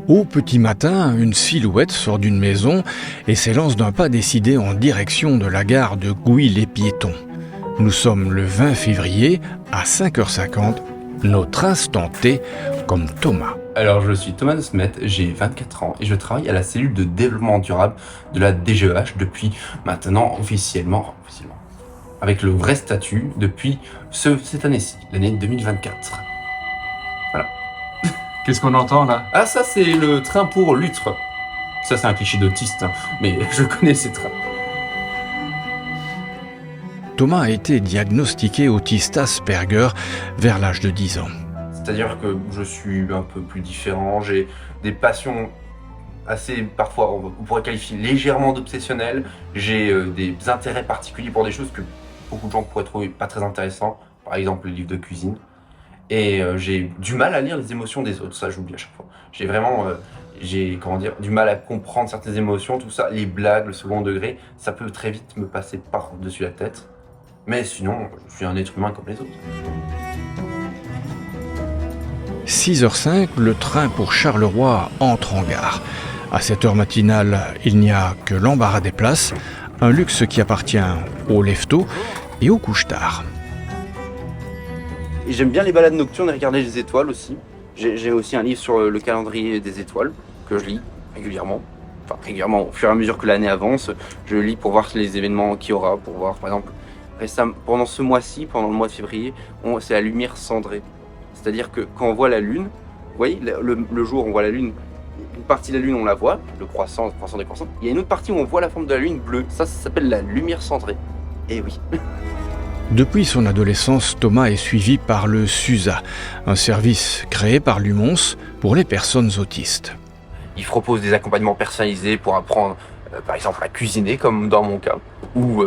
Au petit matin, une silhouette sort d'une maison et s'élance d'un pas décidé en direction de la gare de Gouy-les-Piétons. Nous sommes le 20 février à 5h50, notre instant T comme Thomas. Alors, je suis Thomas de Smet, j'ai 24 ans et je travaille à la cellule de développement durable de la DGEH depuis maintenant officiellement, avec le vrai statut depuis cette année-ci, l'année 2024. Voilà. Qu'est-ce qu'on entend là? Ah, ça c'est le train pour l'Utre. Ça c'est un cliché d'autiste, hein, mais je connais ces trains. Thomas a été diagnostiqué autiste Asperger vers l'âge de 10 ans. C'est-à-dire que je suis un peu plus différent, j'ai des passions assez, parfois on pourrait qualifier légèrement d'obsessionnelles, j'ai des intérêts particuliers pour des choses que beaucoup de gens pourraient trouver pas très intéressants, par exemple les livres de cuisine, et j'ai du mal à lire les émotions des autres, ça j'oublie à chaque fois. J'ai vraiment du mal à comprendre certaines émotions, tout ça, les blagues, le second degré, ça peut très vite me passer par-dessus la tête, mais sinon je suis un être humain comme les autres. 6h05, le train pour Charleroi entre en gare. À cette heure matinale, il n'y a que l'embarras des places, un luxe qui appartient aux lève-tôt et aux couche-tard. Et j'aime bien les balades nocturnes et regarder les étoiles aussi. J'ai aussi un livre sur le calendrier des étoiles que je lis régulièrement. Enfin régulièrement, au fur et à mesure que l'année avance, je lis pour voir les événements qu'il y aura, pour voir par exemple, récemment, pendant ce mois-ci, pendant le mois de février, c'est la lumière cendrée. C'est-à-dire que quand on voit la lune, vous voyez, le jour on voit la lune, une partie de la lune on la voit, le croissant décroissant. Il y a une autre partie où on voit la forme de la lune bleue. Ça s'appelle la lumière cendrée. Et oui. Depuis son adolescence, Thomas est suivi par le SUSA, un service créé par l'UMONS pour les personnes autistes. Il propose des accompagnements personnalisés pour apprendre, par exemple, à cuisiner, comme dans mon cas, ou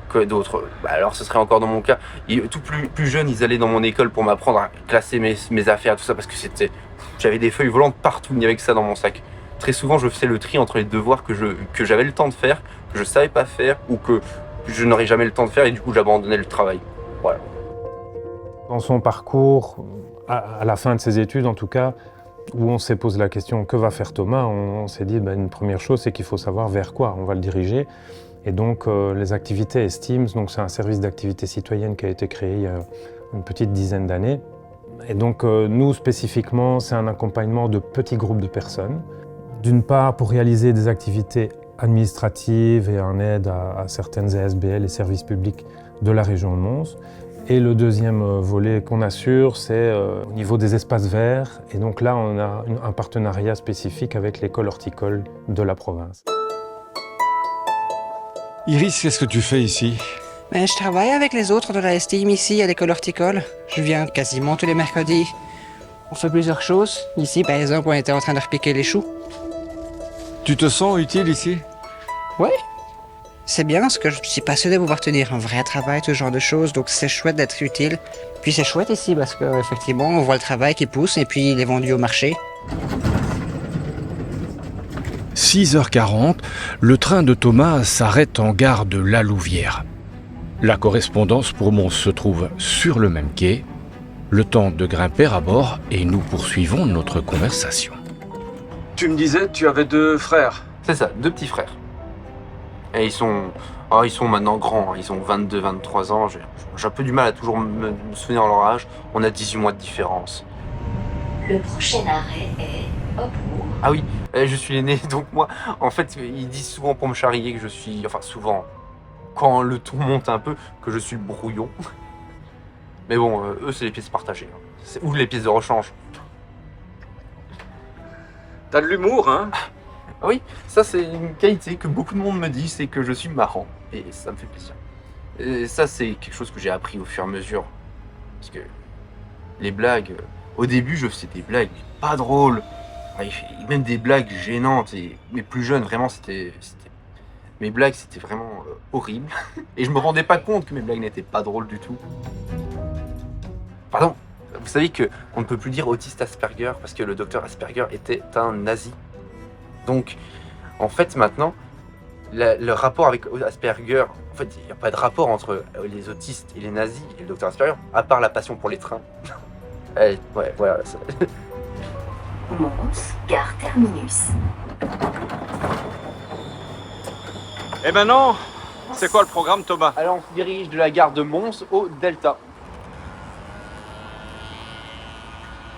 que d'autres. Alors ce serait encore dans mon cas. Tout plus jeune, ils allaient dans mon école pour m'apprendre à classer mes affaires, tout ça, parce que j'avais des feuilles volantes partout, il n'y avait que ça dans mon sac. Très souvent, je faisais le tri entre les devoirs que j'avais le temps de faire, que je savais pas faire, ou que je n'aurais jamais le temps de faire, et du coup, j'abandonnais le travail. Voilà. Dans son parcours, à la fin de ses études en tout cas, où on s'est posé la question que va faire Thomas, on s'est dit une première chose, c'est qu'il faut savoir vers quoi on va le diriger. Et donc les activités Esteems, donc c'est un service d'activité citoyenne qui a été créé il y a une petite dizaine d'années. Et donc nous spécifiquement, c'est un accompagnement de petits groupes de personnes. D'une part pour réaliser des activités administratives et en aide à certaines ASBL et services publics de la région de Mons. Et le deuxième volet qu'on assure, c'est au niveau des espaces verts. Et donc là, on a un partenariat spécifique avec l'école horticole de la province. Iris, qu'est-ce que tu fais ici? Je travaille avec les autres de la STIM ici à l'école horticole. Je viens quasiment tous les mercredis. On fait plusieurs choses. Ici, par exemple, on était en train de repiquer les choux. Tu te sens utile ici? Ouais. C'est bien parce que je suis passionné de pouvoir tenir un vrai travail, tout ce genre de choses. Donc c'est chouette d'être utile. Puis c'est chouette ici parce qu'effectivement, on voit le travail qui pousse et puis il est vendu au marché. 6h40, le train de Thomas s'arrête en gare de La Louvière. La correspondance pour Mons se trouve sur le même quai. Le temps de grimper à bord et nous poursuivons notre conversation. Tu me disais, tu avais 2 frères. C'est ça, 2 petits frères. Et ils sont maintenant grands, ils ont 22, 23 ans. J'ai un peu du mal à toujours me souvenir de leur âge. On a 18 mois de différence. Le prochain arrêt est Hopmoor. Ah oui, je suis l'aîné, donc moi, en fait, ils disent souvent pour me charrier que je suis, enfin souvent, quand le ton monte un peu, que je suis le brouillon. Mais bon, eux, c'est les pièces partagées. Ou les pièces de rechange. T'as de l'humour, hein? Oui, ça c'est une qualité que beaucoup de monde me dit, c'est que je suis marrant. Et ça me fait plaisir. Et ça, c'est quelque chose que j'ai appris au fur et à mesure. Parce que les blagues, au début, je faisais des blagues pas drôles. Même des blagues gênantes. Mais plus jeune, vraiment, mes blagues, c'était vraiment horrible. Et je me rendais pas compte que mes blagues n'étaient pas drôles du tout. Pardon, vous savez qu'on ne peut plus dire autiste Asperger parce que le docteur Asperger était un nazi. Donc, en fait, maintenant, le rapport avec Asperger, en fait, il n'y a pas de rapport entre les autistes et les nazis et le docteur Asperger, à part la passion pour les trains. Ouais, voilà. Mons, gare terminus. Et maintenant, c'est quoi le programme, Thomas? Alors on se dirige de la gare de Mons au Delta.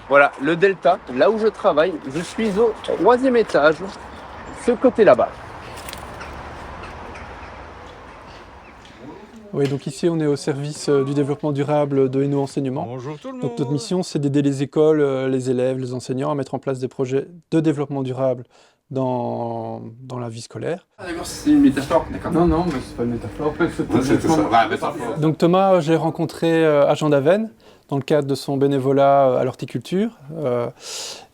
Voilà, le Delta, là où je travaille, je suis au 3e étage, ce côté là-bas. Oui, donc ici on est au service du développement durable de Hainaut Enseignement. Bonjour tout le Donc notre mission, c'est d'aider les écoles, les élèves, les enseignants à mettre en place des projets de développement durable dans la vie scolaire. Ah d'accord, c'est une métaphore, d'accord. Non, mais c'est pas une métaphore. C'était ça. Ouais, métaphore. Donc Thomas, je l'ai rencontré à Jean d'Aven dans le cadre de son bénévolat à l'horticulture.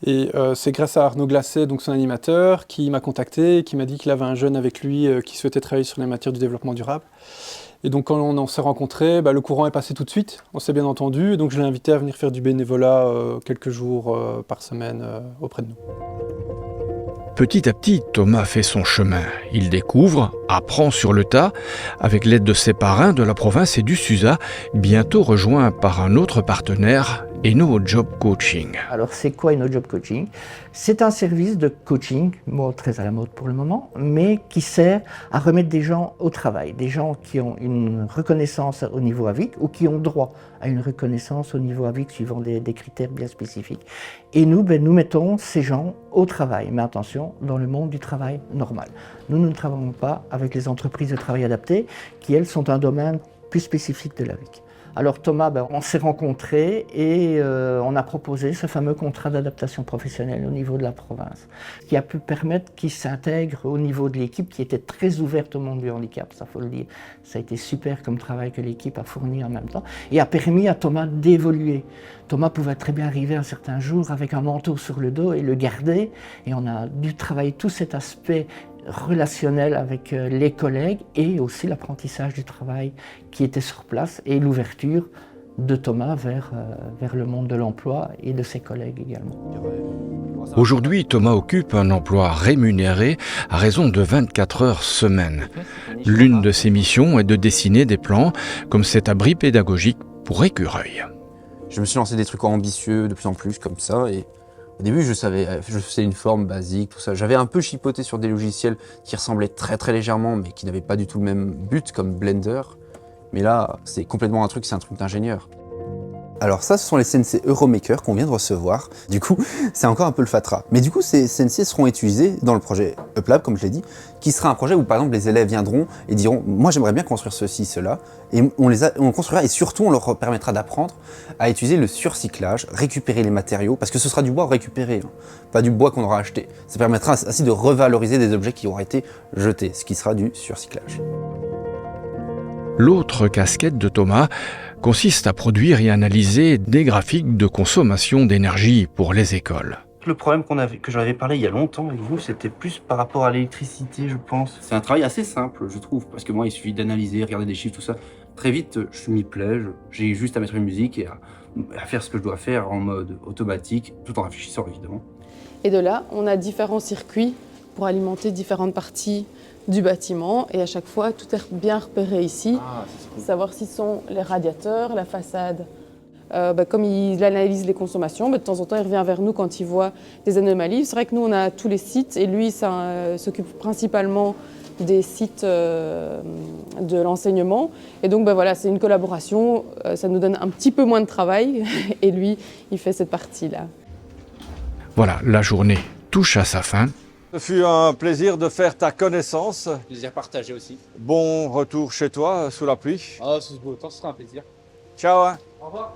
C'est grâce à Arnaud Glacé, donc son animateur, qui m'a contacté et qui m'a dit qu'il avait un jeune avec lui qui souhaitait travailler sur les matières du développement durable. Et donc quand on s'est rencontrés, le courant est passé tout de suite, on s'est bien entendu, et donc je l'ai invité à venir faire du bénévolat quelques jours par semaine auprès de nous. Petit à petit, Thomas fait son chemin. Il découvre, apprend sur le tas, avec l'aide de ses parrains de la province et du SUSA, bientôt rejoint par un autre partenaire, Hainaut Job Coaching. Alors c'est quoi Hainaut Job Coaching? C'est un service de coaching, mot très à la mode pour le moment, mais qui sert à remettre des gens au travail, des gens qui ont une reconnaissance au niveau AVIC ou qui ont droit à une reconnaissance au niveau AVIC suivant des critères bien spécifiques. Et nous, nous mettons ces gens au travail, mais attention, dans le monde du travail normal. Nous ne travaillons pas avec les entreprises de travail adapté, qui elles sont un domaine plus spécifique de l'AVIC. Alors Thomas, on s'est rencontrés et on a proposé ce fameux contrat d'adaptation professionnelle au niveau de la province, qui a pu permettre qu'il s'intègre au niveau de l'équipe qui était très ouverte au monde du handicap, ça faut le dire. Ça a été super comme travail que l'équipe a fourni en même temps et a permis à Thomas d'évoluer. Thomas pouvait très bien arriver un certain jour avec un manteau sur le dos et le garder, et on a dû travailler tout cet aspect relationnel avec les collègues et aussi l'apprentissage du travail qui était sur place et l'ouverture de Thomas vers le monde de l'emploi et de ses collègues également. Aujourd'hui, Thomas occupe un emploi rémunéré à raison de 24 heures semaine. L'une de ses missions est de dessiner des plans comme cet abri pédagogique pour écureuils. Je me suis lancé des trucs ambitieux de plus en plus comme ça, et au début je faisais une forme basique, tout ça. J'avais un peu chipoté sur des logiciels qui ressemblaient très très légèrement mais qui n'avaient pas du tout le même but, comme Blender. Mais là, c'est complètement c'est un truc d'ingénieur. Alors ça, ce sont les CNC Euromaker qu'on vient de recevoir. Du coup, c'est encore un peu le fatras. Mais du coup, ces CNC seront utilisés dans le projet UpLab, comme je l'ai dit, qui sera un projet où, par exemple, les élèves viendront et diront « Moi, j'aimerais bien construire ceci, cela ». Et on construira, et surtout, on leur permettra d'apprendre à utiliser le surcyclage, récupérer les matériaux, parce que ce sera du bois récupéré, hein, pas du bois qu'on aura acheté. Ça permettra ainsi de revaloriser des objets qui auraient été jetés, ce qui sera du surcyclage. L'autre casquette de Thomas consiste à produire et analyser des graphiques de consommation d'énergie pour les écoles. Le problème que j'en avais parlé il y a longtemps avec vous, c'était plus par rapport à l'électricité, je pense. C'est un travail assez simple, je trouve, parce que moi, il suffit d'analyser, regarder des chiffres, tout ça. Très vite, je m'y plais, j'ai juste à mettre une musique et à faire ce que je dois faire en mode automatique, tout en réfléchissant, évidemment. Et de là, on a différents circuits pour alimenter différentes parties du bâtiment, et à chaque fois, tout est bien repéré ici. Savoir si ce sont les radiateurs, la façade. Comme il analyse les consommations, de temps en temps, il revient vers nous quand il voit des anomalies. C'est vrai que nous, on a tous les sites, et lui, ça s'occupe principalement des sites de l'enseignement. Et donc, voilà, c'est une collaboration. Ça nous donne un petit peu moins de travail, et lui, il fait cette partie-là. Voilà, la journée touche à sa fin. Ce fut un plaisir de faire ta connaissance. Plaisir partagé aussi. Bon retour chez toi, sous la pluie. Ah, sous ce beau temps, ce sera un plaisir. Ciao, hein. Au revoir.